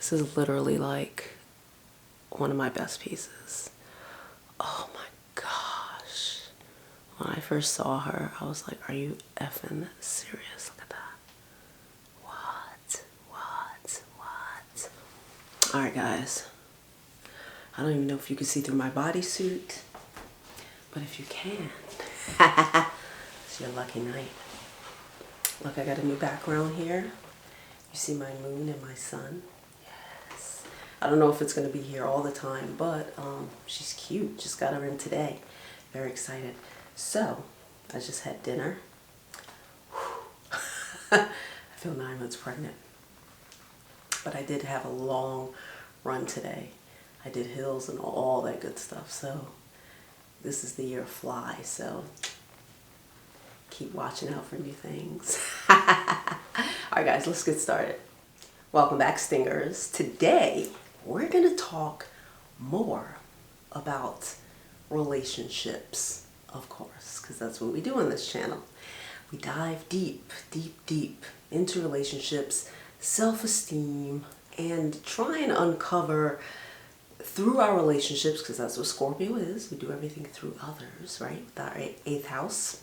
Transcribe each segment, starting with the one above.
This is literally like one of my best pieces. Oh my gosh. When I first saw her, I was like, are you effing serious? Look at that. What? All right, guys. I don't even know if you can see through my bodysuit, but if you can, it's your lucky night. Look, I got a new background here. You see my moon and my sun. Yes. I don't know if it's going to be here all the time, but she's cute. Just got her in today. Very excited. So, I just had dinner. I feel 9 months pregnant. But I did have a long run today. I did hills and all that good stuff. So, this is the year of fly. So, keep watching out for new things. Alright guys, let's get started. Welcome back, Stingers. Today, we're going to talk more about relationships, of course, because that's what we do on this channel. We dive deep into relationships, self-esteem, and try and uncover through our relationships, because that's what Scorpio is. We do everything through others, right? With our 8th house.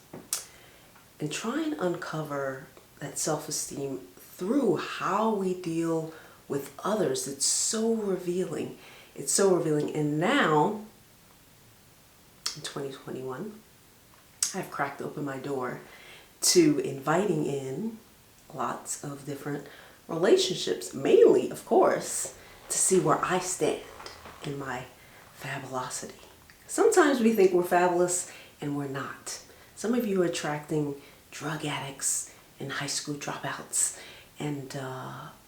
And try and uncover that self-esteem through how we deal with others. It's so revealing. It's so revealing. And now, in 2021, I've cracked open my door to inviting in lots of different relationships. Mainly, of course, to see where I stand in my fabulosity. Sometimes we think we're fabulous and we're not. Some of you are attracting drug addicts and high school dropouts and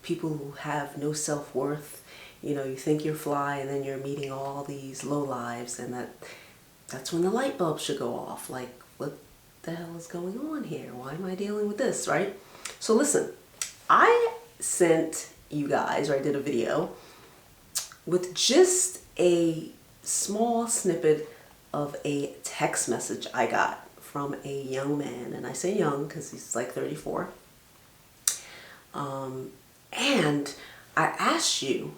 people who have no self-worth. You know, you think you're fly and then you're meeting all these lowlives, and that's when the light bulb should go off. Like, what the hell is going on here? Why am I dealing with this, right? So listen, I sent you guys, or I did a video with just a small snippet of a text message I got from a young man, and I say young because he's like 34. And I asked you,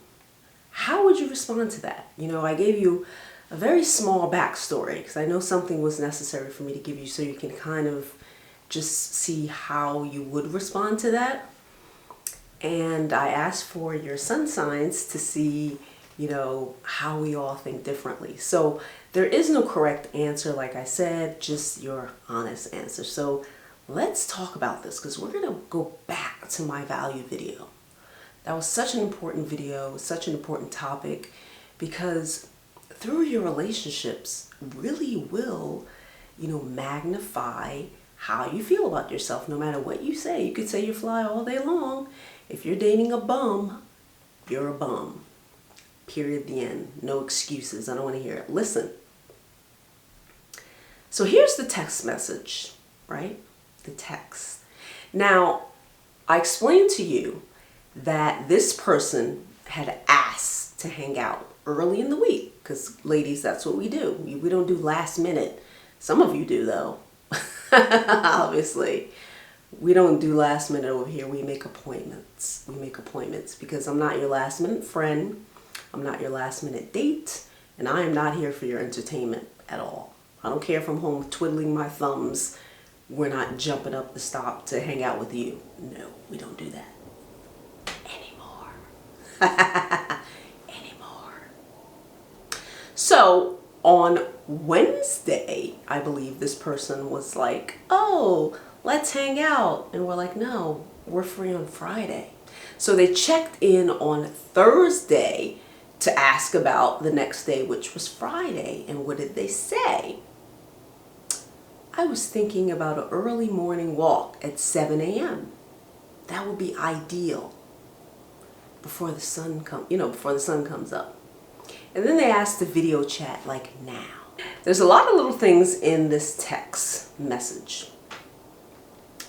how would you respond to that? You know, I gave you a very small backstory because I know something was necessary for me to give you so you can kind of just see how you would respond to that. And I asked for your sun signs to see, you know, how we all think differently. So there is no correct answer, like I said, just your honest answer. So let's talk about this, because we're going to go back to my value video. That was such an important video, such an important topic, because through your relationships really will, you know, magnify how you feel about yourself, no matter what you say. You could say you fly all day long. If you're dating a bum, you're a bum. Period, the end. No excuses. I don't want to hear it. Listen. So here's the text message, right? The text. Now, I explained to you that this person had asked to hang out early in the week, because ladies, that's what we do. We don't do last minute. Some of you do, though. Obviously. We don't do last minute over here. We make appointments. We make appointments because I'm not your last minute friend. I'm not your last minute date, and I am not here for your entertainment at all. I don't care if I'm home twiddling my thumbs. We're not jumping up the stop to hang out with you. No, we don't do that anymore. So on Wednesday, I believe this person was like, oh, let's hang out. And we're like, no, we're free on Friday. So they checked in on Thursday to ask about the next day, which was Friday. And what did they say? I was thinking about an early morning walk at 7 a.m. That would be ideal before the sun comes up. And then they asked to video chat like now. There's a lot of little things in this text message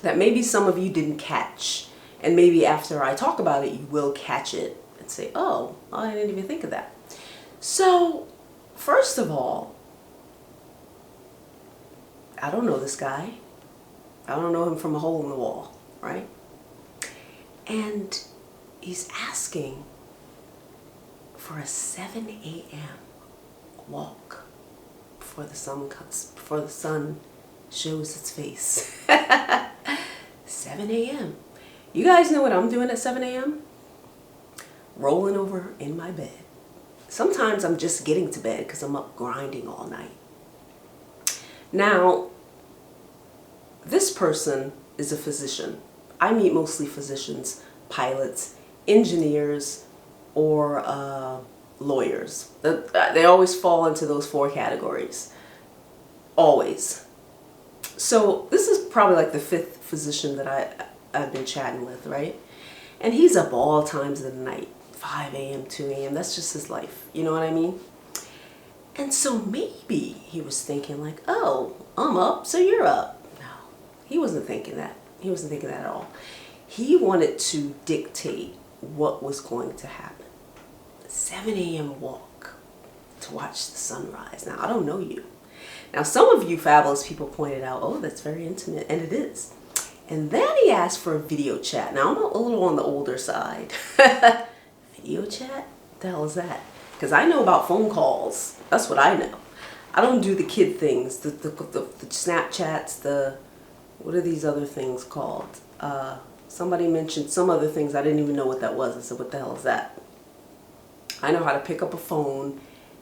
that maybe some of you didn't catch. And maybe after I talk about it, you will catch it and say, oh, I didn't even think of that. So, first of all, I don't know this guy. I don't know him from a hole in the wall, right? And he's asking for a 7 a.m. walk before the sun shows its face. 7 a.m. You guys know what I'm doing at 7 a.m.? Rolling over in my bed. Sometimes I'm just getting to bed because I'm up grinding all night. Now, this person is a physician. I meet mostly physicians, pilots, engineers, or lawyers. They always fall into those 4 categories. Always. So this is probably like the 5th physician that I've been chatting with, right? And he's up all times of the night, 5 a.m., 2 a.m. That's just his life. You know what I mean? And so maybe he was thinking like, oh, I'm up, so you're up. No, he wasn't thinking that. He wasn't thinking that at all. He wanted to dictate what was going to happen. 7 a.m. walk to watch the sunrise. Now, I don't know you. Now, some of you fabulous people pointed out, oh, that's very intimate, and it is. And then he asked for a video chat. Now, I'm a little on the older side. Video chat? What the hell is that? Because I know about phone calls. That's what I know. I don't do the kid things, the Snapchats, what are these other things called? Somebody mentioned some other things. I didn't even know what that was. I said, what the hell is that? I know how to pick up a phone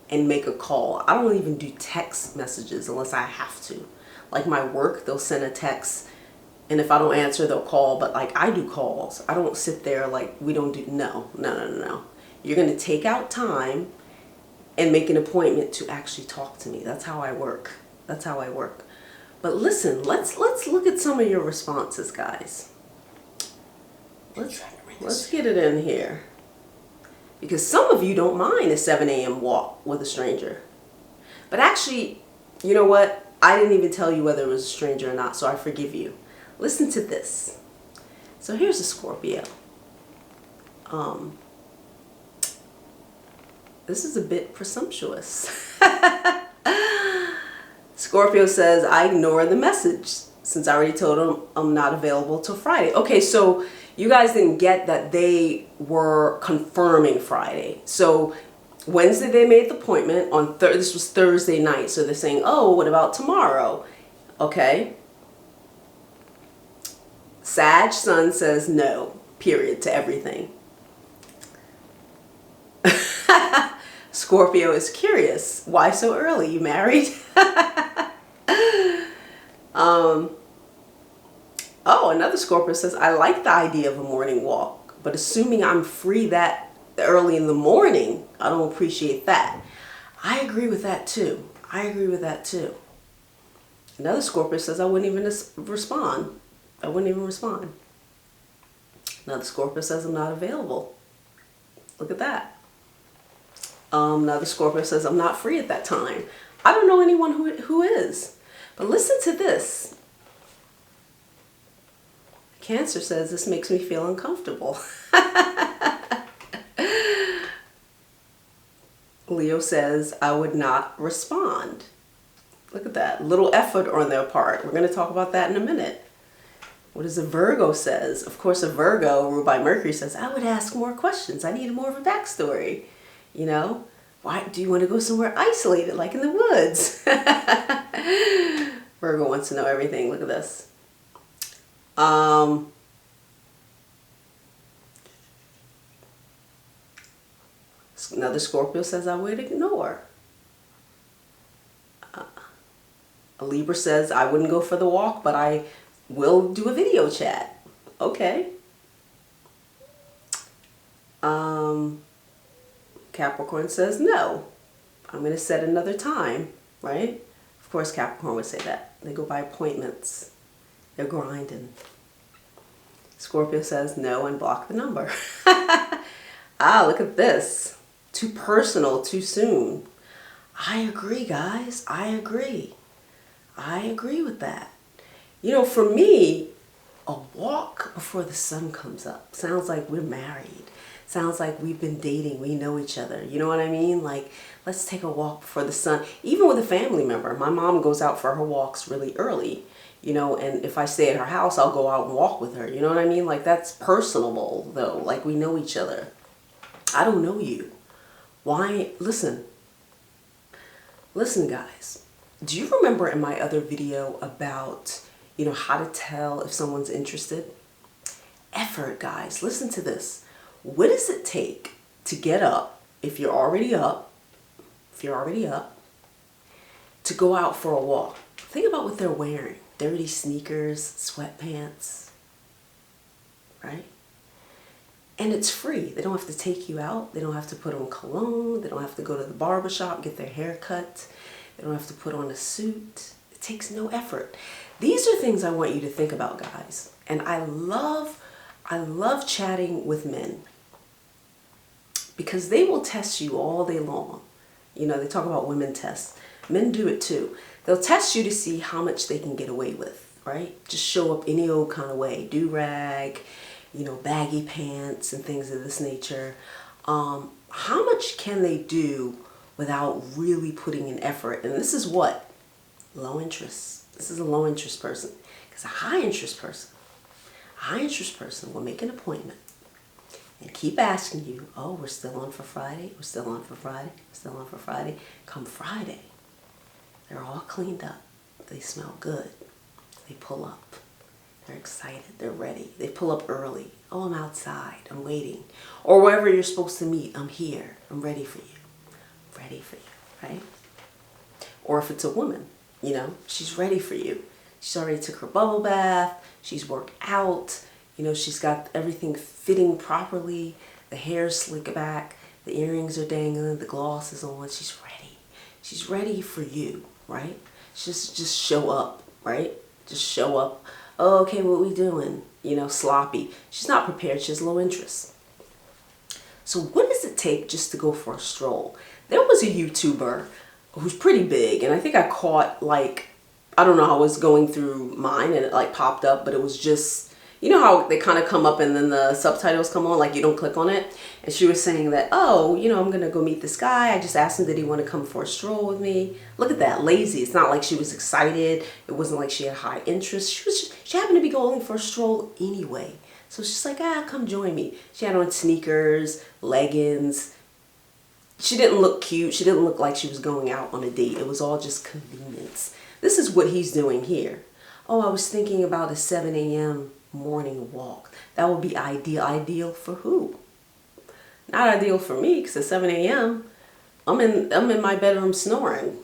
and make a call. I don't even do text messages unless I have to. Like my work, they'll send a text, and if I don't answer, they'll call. But like I do calls. I don't sit there like we don't do. No. You're gonna take out time and make an appointment to actually talk to me. That's how I work. That's how I work. But listen, let's look at some of your responses, guys. Let's get it in here. Because some of you don't mind a 7 a.m. walk with a stranger. But actually, you know what? I didn't even tell you whether it was a stranger or not, so I forgive you. Listen to this. So here's a Scorpio. This is a bit presumptuous. Scorpio says, I ignore the message since I already told him I'm not available till Friday. Okay, so you guys didn't get that they were confirming Friday. So Wednesday they made the appointment. This was Thursday night. So they're saying, oh, what about tomorrow? Okay. Sag Sun says no, period, to everything. Scorpio is curious. Why so early? You married? Oh, another Scorpio says, I like the idea of a morning walk, but assuming I'm free that early in the morning, I don't appreciate that. I agree with that too. Another Scorpio says, I wouldn't even respond. Another Scorpio says, I'm not available. Look at that. Another Scorpio says, I'm not free at that time. I don't know anyone who is. But listen to this. Cancer says, this makes me feel uncomfortable. Leo says, I would not respond. Look at that. Little effort on their part. We're going to talk about that in a minute. What does a Virgo says? Of course, a Virgo, ruled by Mercury, says, I would ask more questions. I need more of a backstory. You know, why do you want to go somewhere isolated, like in the woods? Virgo wants to know everything. Look at this. Another Scorpio says, I would ignore. A Libra says, I wouldn't go for the walk, but I will do a video chat. Okay. Capricorn says, no, I'm going to set another time, right? Of course, Capricorn would say that. They go by appointments. They're grinding. Scorpio says, no, and block the number. Look at this. Too personal, too soon. I agree, guys. I agree with that. You know, for me, a walk before the sun comes up sounds like we're married. Sounds like we've been dating. We know each other. You know what I mean? Like, let's take a walk before the sun. Even with a family member. My mom goes out for her walks really early. You know, and if I stay at her house, I'll go out and walk with her. You know what I mean? Like, that's personable, though. Like, we know each other. I don't know you. Why? Listen, guys. Do you remember in my other video about, how to tell if someone's interested? Effort, guys. Listen to this. What does it take to get up, if you're already up, to go out for a walk? Think about what they're wearing. Dirty sneakers, sweatpants, right? And it's free. They don't have to take you out. They don't have to put on cologne. They don't have to go to the barbershop, get their hair cut. They don't have to put on a suit. It takes no effort. These are things I want you to think about, guys. And I love chatting with men because they will test you all day long. They talk about women tests. Men do it too. They'll test you to see how much they can get away with, right? Just show up any old kind of way. Do-rag, baggy pants and things of this nature. How much can they do without really putting in effort? And this is what? Low interest. This is a low interest person. Because a high interest person will make an appointment and keep asking you, oh, we're still on for Friday. We're still on for Friday. We're still on for Friday. Come Friday, they're all cleaned up. They smell good. They pull up. They're excited. They're ready. They pull up early. Oh, I'm outside. I'm waiting. Or wherever you're supposed to meet, I'm here. I'm ready for you. I'm ready for you, right? Or if it's a woman, she's ready for you. She's already took her bubble bath. She's worked out. She's got everything fitting properly. The hair's slicked back. The earrings are dangling. The gloss is on. She's ready. She's ready for you, right? Just show up, right? Just show up. Oh, okay, what we doing? Sloppy. She's not prepared. She has low interest. So what does it take just to go for a stroll? There was a YouTuber who's pretty big, and I think I caught, I don't know how I was going through mine and it popped up, but it was just, how they kind of come up and then the subtitles come on, you don't click on it. And she was saying that, oh, I'm going to go meet this guy. I just asked him, did he want to come for a stroll with me? Look at that, lazy. It's not like she was excited. It wasn't like she had high interest. She happened to be going for a stroll anyway. So she's like, come join me. She had on sneakers, leggings. She didn't look cute. She didn't look like she was going out on a date. It was all just convenience. This is what he's doing here. Oh, I was thinking about a 7 a.m. morning walk. That would be ideal. Ideal for who? Not ideal for me, because at 7 a.m. I'm in my bedroom snoring.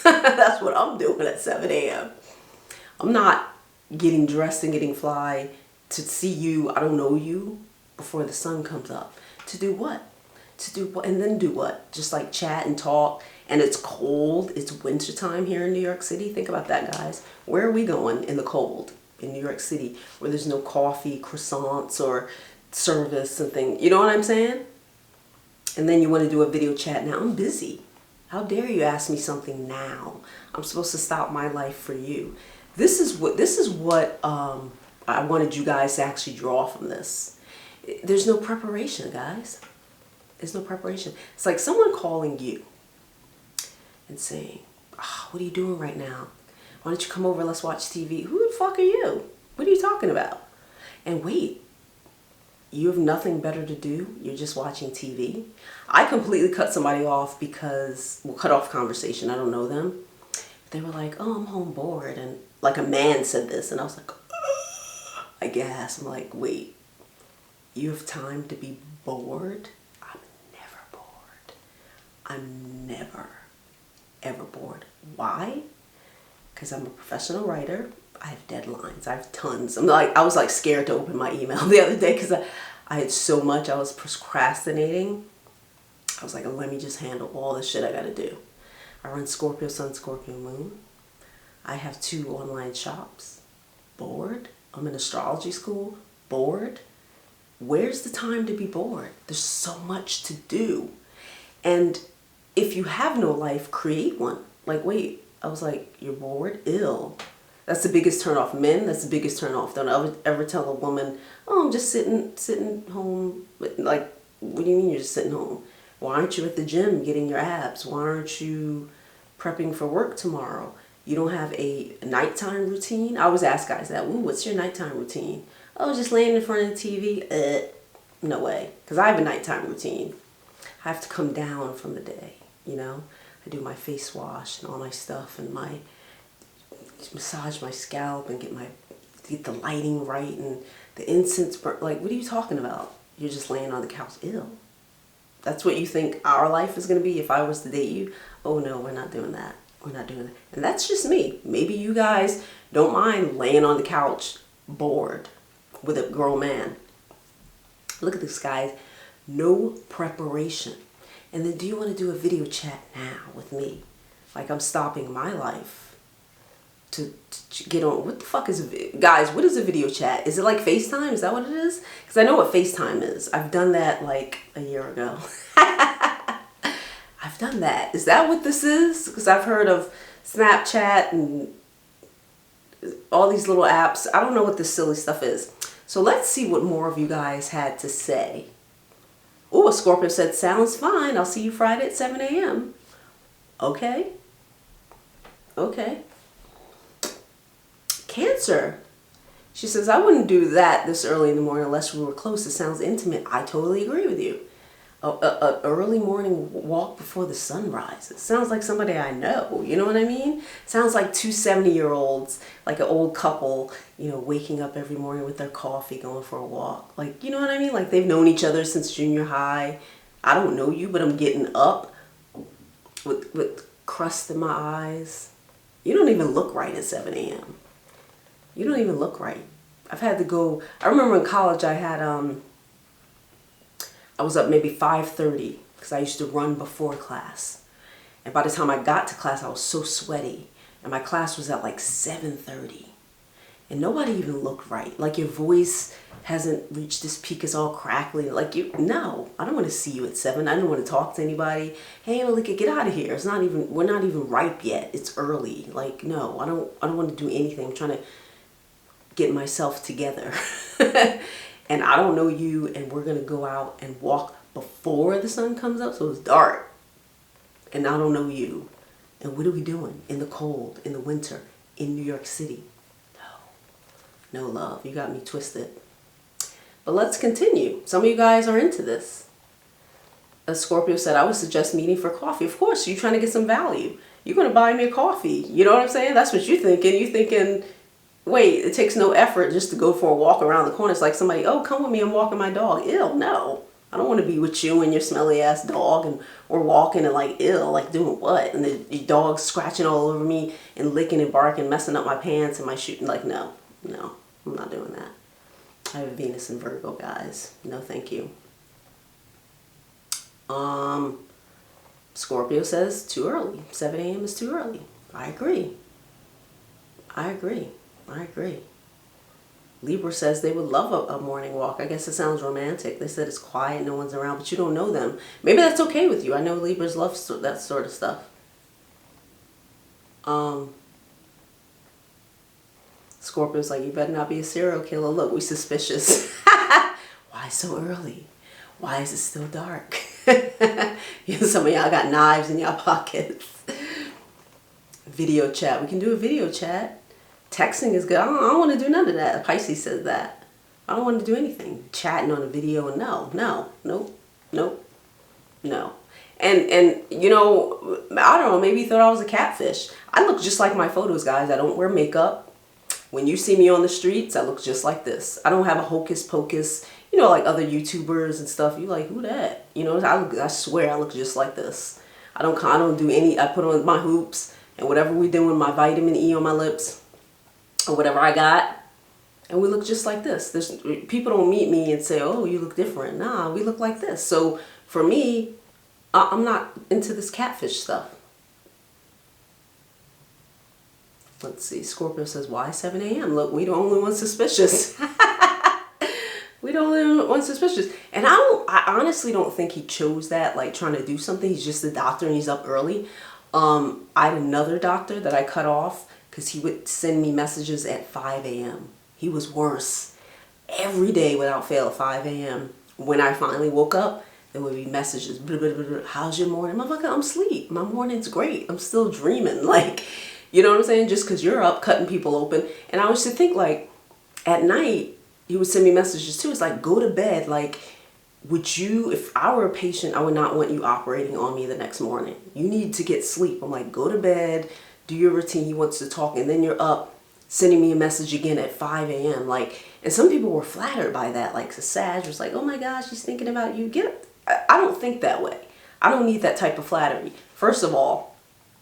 That's what I'm doing at 7 a.m. I'm not getting dressed and getting fly to see you, I don't know you, before the sun comes up. To do what? And then do what? Just chat and talk. And it's cold. It's wintertime here in New York City. Think about that, guys. Where are we going in the cold in New York City where there's no coffee, croissants, or service and things? You know what I'm saying? And then you want to do a video chat now. I'm busy. How dare you ask me something now? I'm supposed to stop my life for you. This is what I wanted you guys to actually draw from this. There's no preparation, guys. There's no preparation. It's like someone calling you and saying, oh, what are you doing right now? Why don't you come over, let's watch TV? Who the fuck are you? What are you talking about? And wait, you have nothing better to do? You're just watching TV? I completely cut somebody off because, cut off conversation, I don't know them. They were like, oh, I'm home bored. And a man said this, and I was like, I guess. I'm like, wait, you have time to be bored? I'm never bored. I'm never, ever bored. Why? Because I'm a professional writer. I have deadlines. I have tons. I was scared to open my email the other day because I had so much. I was procrastinating. I was like, let me just handle all the shit I got to do. I run ScorpioSunScorpioMoon. I have 2 online shops. Bored. I'm in astrology school. Bored. Where's the time to be bored? There's so much to do. And if you have no life, create one. Wait, I was like, you're bored? Ill. That's the biggest turn off. Men, that's the biggest turn off. Don't ever tell a woman, oh, I'm just sitting home. What do you mean you're just sitting home? Why aren't you at the gym getting your abs? Why aren't you prepping for work tomorrow? You don't have a nighttime routine? I always ask guys that, what's your nighttime routine? Oh, just laying in front of the TV? No way. Because I have a nighttime routine. I have to come down from the day, you know. I do my face wash and all my stuff and massage my scalp and get the lighting right and the incense burn. Like, what are you talking about? You're just laying on the couch. Ew. That's what you think our life is going to be if I was to date you? Oh no, we're not doing that. We're not doing that. And that's just me. Maybe you guys don't mind laying on the couch bored with a grown man. Look at this, guys. No preparation. And then do you want to do a video chat now with me? Like I'm stopping my life to get on. What the fuck is guys, what is a video chat? Is it like FaceTime? Is that what it is? Because I know what FaceTime is. I've done that like a year ago. I've done that. Is that what this is? Because I've heard of Snapchat and all these little apps. I don't know what this silly stuff is. So let's see what more of you guys had to say. Oh, a Scorpio said, sounds fine. I'll see you Friday at 7 a.m. Okay. Okay. Cancer. She says, I wouldn't do that this early in the morning unless we were close. It sounds intimate. I totally agree with you. A early morning walk before the sun rises. Sounds like somebody I know. You know what I mean? Sounds like two 70-year-olds, like an old couple, you know, waking up every morning with their coffee, going for a walk. Like, you know what I mean? Like they've known each other since junior high. I don't know you, but I'm getting up with crust in my eyes. You don't even look right at 7 a.m. You don't even look right. I've had to go. I remember in college I was up maybe 5:30 because I used to run before class. And by the time I got to class, I was so sweaty. And my class was at like 7:30. And nobody even looked right. Like your voice hasn't reached this peak. It's all crackly. Like no, I don't want to see you at 7. I don't want to talk to anybody. Hey, Malika, get out of here. We're not even ripe yet. It's early. Like, no, I don't want to do anything. I'm trying to get myself together. And I don't know you, and we're going to go out and walk before the sun comes up, so it's dark. And I don't know you. And what are we doing in the cold, in the winter, in New York City? No love. You got me twisted. But let's continue. Some of you guys are into this. As Scorpio said, I would suggest meeting for coffee. Of course, you're trying to get some value. You're going to buy me a coffee. You know what I'm saying? That's what you're thinking. You're thinking, wait, it takes no effort just to go for a walk around the corner. It's like somebody, oh, come with me, I'm walking my dog. Ew, no. I don't want to be with you and your smelly ass dog and we're walking and like, ew, like doing what? And your dog's scratching all over me and licking and barking, messing up my pants and my shoe. Like, no, I'm not doing that. I have Venus in Virgo, guys. No, thank you. Scorpio says too early. 7 a.m. is too early. I agree. Libra says they would love a morning walk. I guess it sounds romantic. They said it's quiet, no one's around, but you don't know them. Maybe that's okay with you. I know Libras love that sort of stuff. Scorpio's like, you better not be a serial killer. Look, we suspicious. Why so early? Why is it still dark? You know, some of y'all got knives in your pockets. Video chat. We can do a video chat. Texting is good. I don't want to do none of that. Pisces says that. I don't want to do anything. Chatting on a video, nope. And you know, I don't know, maybe you thought I was a catfish. I look just like my photos, guys. I don't wear makeup. When you see me on the streets, I look just like this. I don't have a hocus pocus, you know, like other YouTubers and stuff. You like, who that? You know, I swear I look just like this. I don't do any, I put on my hoops and whatever we doing, my vitamin E on my lips or whatever I got. And we look just like this. People don't meet me and say, oh, you look different. Nah, we look like this. So for me, I'm not into this catfish stuff. Let's see. Scorpio says, why 7 a.m.? Look, we the only ones suspicious. We the only ones suspicious. And I honestly don't think he chose that, like trying to do something. He's just a doctor and he's up early. I had another doctor that I cut off because he would send me messages at 5 a.m. He was worse. Every day without fail at 5 a.m. When I finally woke up, there would be messages. Blah, blah, blah, blah. How's your morning? Motherfucker, I'm asleep. My morning's great. I'm still dreaming. Like, you know what I'm saying? Just because you're up cutting people open. And I used to think, like, at night, he would send me messages too. It's like, go to bed. Like, would you, if I were a patient, I would not want you operating on me the next morning. You need to get sleep. I'm like, go to bed, do your routine. He wants to talk, and then you're up sending me a message again at 5 a.m. Like, and some people were flattered by that. Like the Sag was like, oh my gosh, he's thinking about you. Get up. I don't think that way. I don't need that type of flattery. First of all,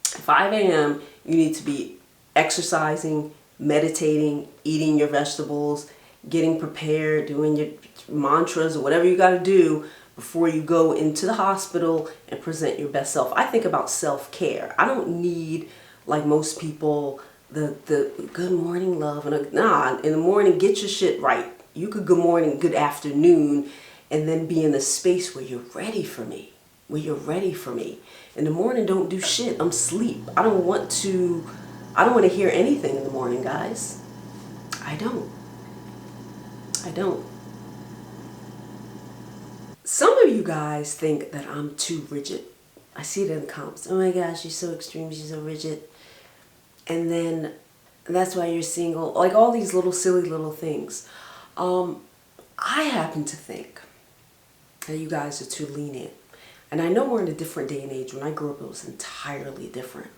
5 a.m., you need to be exercising, meditating, eating your vegetables, getting prepared, doing your mantras or whatever you got to do before you go into the hospital and present your best self. I think about self-care. I don't need, like most people, the good morning love. And nah, in the morning, get your shit right. You could good morning, good afternoon, and then be in the space where you're ready for me. Where you're ready for me. In the morning, don't do shit. I'm asleep. I don't want to hear anything in the morning, guys. I don't. Some of you guys think that I'm too rigid. I see it in the comments. Oh my gosh, she's so extreme, she's so rigid. And then that's why you're single. Like all these little silly little things. I happen to think that you guys are too lenient. And I know we're in a different day and age. When I grew up, it was entirely different.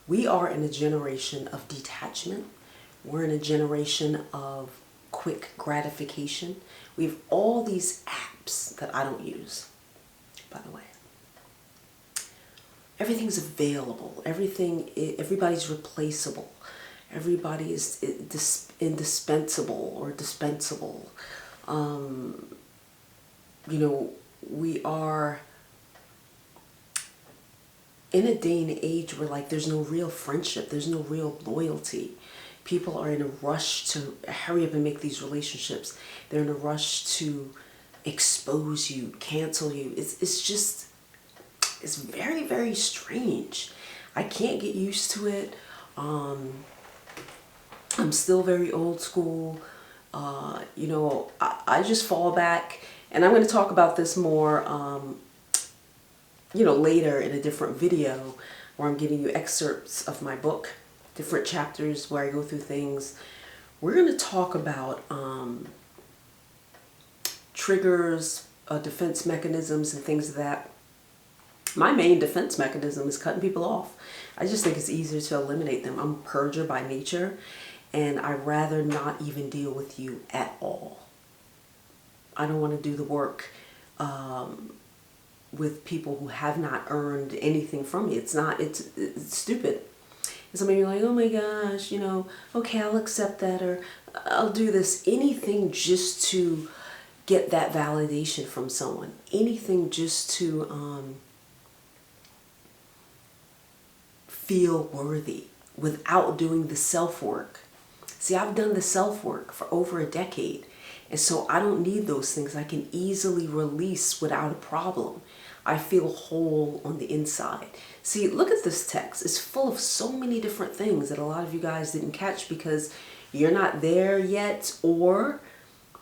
We are in a generation of detachment. We're in a generation of quick gratification. We have all these apps that I don't use, by the way. Everything's available. Everybody's replaceable. Everybody is indispensable or dispensable. We are in a day and age where like there's no real friendship, there's no real loyalty. People are in a rush to hurry up and make these relationships. They're in a rush to expose you, cancel you. It's very, very strange. I can't get used to it. I'm still very old school. I just fall back, and I'm going to talk about this more later in a different video where I'm giving you excerpts of my book, different chapters where I go through things. We're going to talk about triggers, defense mechanisms, and things of that. My main defense mechanism is cutting people off. I just think it's easier to eliminate them. I'm a purger by nature, and I'd rather not even deal with you at all. I don't want to do the work with people who have not earned anything from me. It's stupid. And some of you are like, oh my gosh, okay, I'll accept that, or I'll do this. Anything just to get that validation from someone. Anything just to feel worthy without doing the self-work. See, I've done the self-work for over a decade, and so I don't need those things. I can easily release without a problem. I feel whole on the inside. See, look at this text. It's full of so many different things that a lot of you guys didn't catch because you're not there yet, or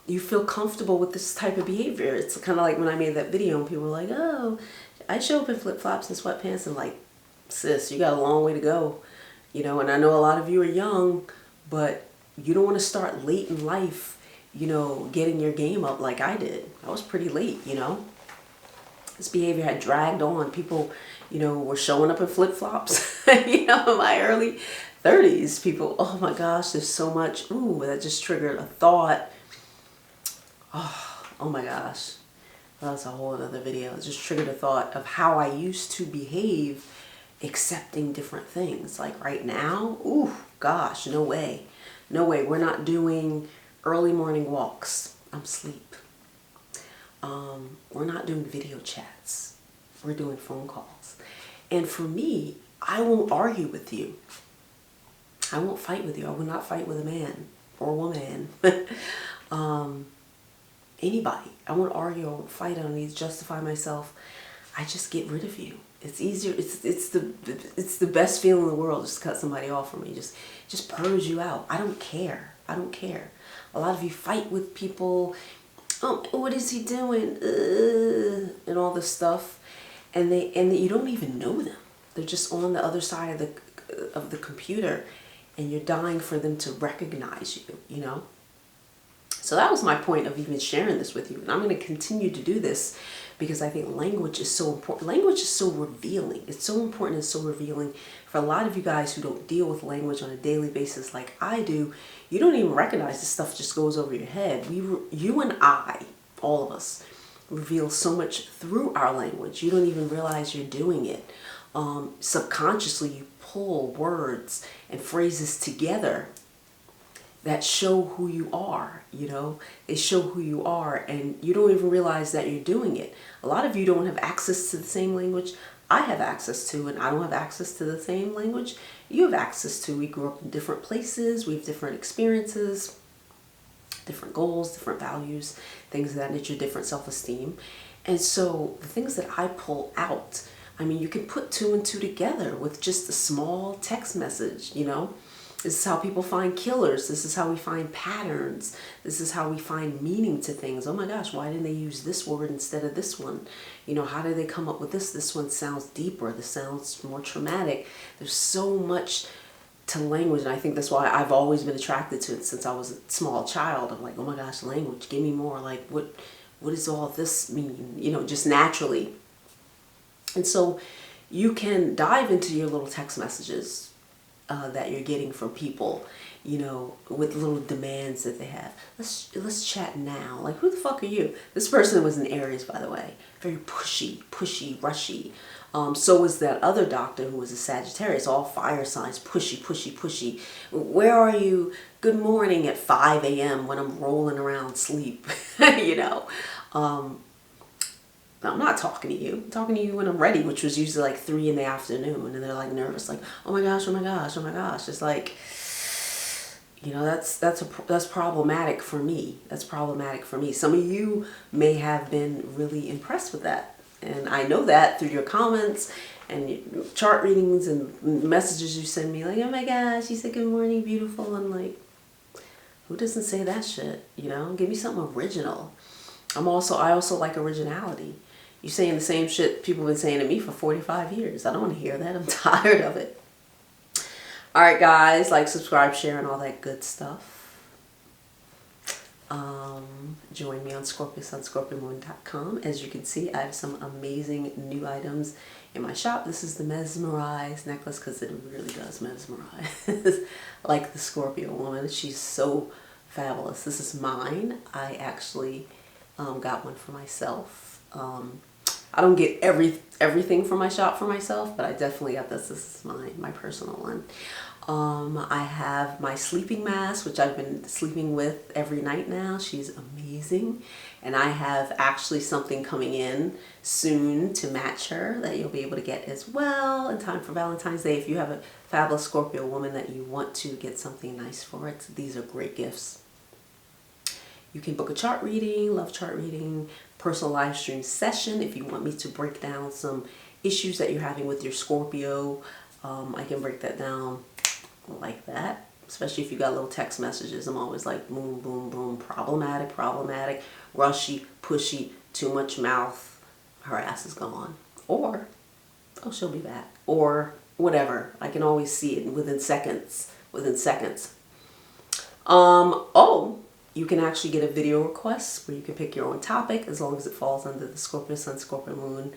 you feel comfortable with this type of behavior. It's kind of like when I made that video and people were like, oh, I show up in flip-flops and sweatpants, and like, sis, you got a long way to go. And I know a lot of you are young, but you don't want to start late in life, getting your game up like I did. I was pretty late, This behavior had dragged on. People, were showing up in flip-flops, in my early 30s. People, oh my gosh, there's so much. Ooh, that just triggered a thought. Oh my gosh. That's a whole other video. It just triggered a thought of how I used to behave accepting different things. Like right now, ooh, gosh, no way. No way. We're not doing early morning walks. I'm asleep. We're not doing video chats. We're doing phone calls. And for me, I won't argue with you. I won't fight with you. I will not fight with a man or woman. Anybody. I won't argue. I won't fight. I don't need to justify myself. I just get rid of you. It's easier. It's the best feeling in the world just to cut somebody off from me. Just purge you out. I don't care. I don't care. A lot of you fight with people. Oh, what is he doing? And all this stuff, and you don't even know them. They're just on the other side of the computer, and you're dying for them to recognize you. So that was my point of even sharing this with you. And I'm going to continue to do this because I think language is so important. Language is so revealing. It's so important and so revealing. For a lot of you guys who don't deal with language on a daily basis like I do, you don't even recognize this stuff just goes over your head. You and I, all of us, reveal so much through our language. You don't even realize you're doing it. Subconsciously, you pull words and phrases together that show who you are, you know, they show who you are, and you don't even realize that you're doing it. A lot of you don't have access to the same language I have access to, and I don't have access to the same language you have access to. We grew up in different places, we have different experiences, different goals, different values, things of that nature, different self-esteem. And so the things that I pull out, I mean, you can put 2 and 2 together with just a small text message, you know. This is how people find killers. This is how we find patterns. This is how we find meaning to things. Oh my gosh, why didn't they use this word instead of this one? You know, how did they come up with this? This one sounds deeper. This sounds more traumatic. There's so much to language, and I think that's why I've always been attracted to it since I was a small child. I'm like, oh my gosh, language, give me more. Like, what does all this mean? You know, just naturally. And so you can dive into your little text messages that you're getting from people, you know, with little demands that they have. Let's chat now. Like, who the fuck are you? This person was an Aries, by the way. Very pushy, rushy. So was that other doctor who was a Sagittarius, all fire signs, pushy. Where are you? Good morning at 5 a.m. when I'm rolling around sleep, you know. I'm not talking to you. I'm talking to you when I'm ready, which was usually like 3 in the afternoon. And they're like nervous, like, oh my gosh. It's like, you know, that's problematic for me. That's problematic for me. Some of you may have been really impressed with that. And I know that through your comments and chart readings and messages you send me, like, oh my gosh, you said good morning, beautiful. I'm like, who doesn't say that shit? You know, give me something original. I also like originality. You're saying the same shit people have been saying to me for 45 years. I don't want to hear that. I'm tired of it. All right, guys, like, subscribe, share, and all that good stuff. Join me on ScorpioSunScorpioMoon.com. As you can see, I have some amazing new items in my shop. This is the Mesmerize necklace because it really does mesmerize. Like the Scorpio woman. She's so fabulous. This is mine. I actually got one for myself. I don't get everything from my shop for myself, but I definitely got this. This is my personal one. I have my sleeping mask, which I've been sleeping with every night now. She's amazing. And I have actually something coming in soon to match her that you'll be able to get as well in time for Valentine's Day. If you have a fabulous Scorpio woman that you want to get something nice for it, these are great gifts. You can book a chart reading, love chart reading, personal live stream session if you want me to break down some issues that you're having with your Scorpio. I can break that down like that, especially if you got little text messages. I'm always like, boom, boom, boom, problematic, rushy, pushy, too much mouth, her ass is gone. Or, oh, she'll be back. Or whatever. I can always see it within seconds. Oh, you can actually get a video request where you can pick your own topic as long as it falls under the Scorpio Sun, Scorpio Moon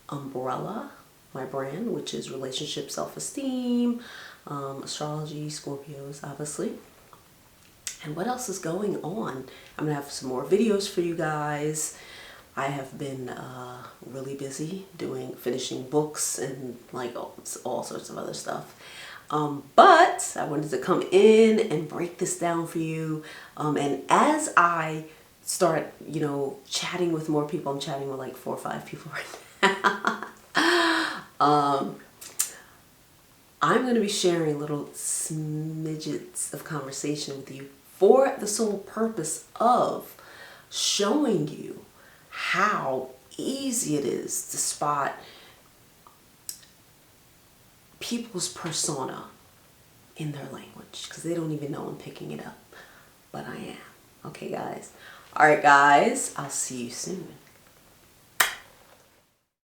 umbrella, my brand, which is relationship, self-esteem, astrology, Scorpios, obviously. And what else is going on? I'm going to have some more videos for you guys. I have been really busy finishing books and like all sorts of other stuff. But I wanted to come in and break this down for you. And as I start, you know, chatting with more people, I'm chatting with like 4 or 5 people right now. I'm going to be sharing little smidgets of conversation with you for the sole purpose of showing you how easy it is to spot people's persona in their language, because they don't even know I'm picking it up, but I am. Okay, guys. All right, guys, I'll see you soon.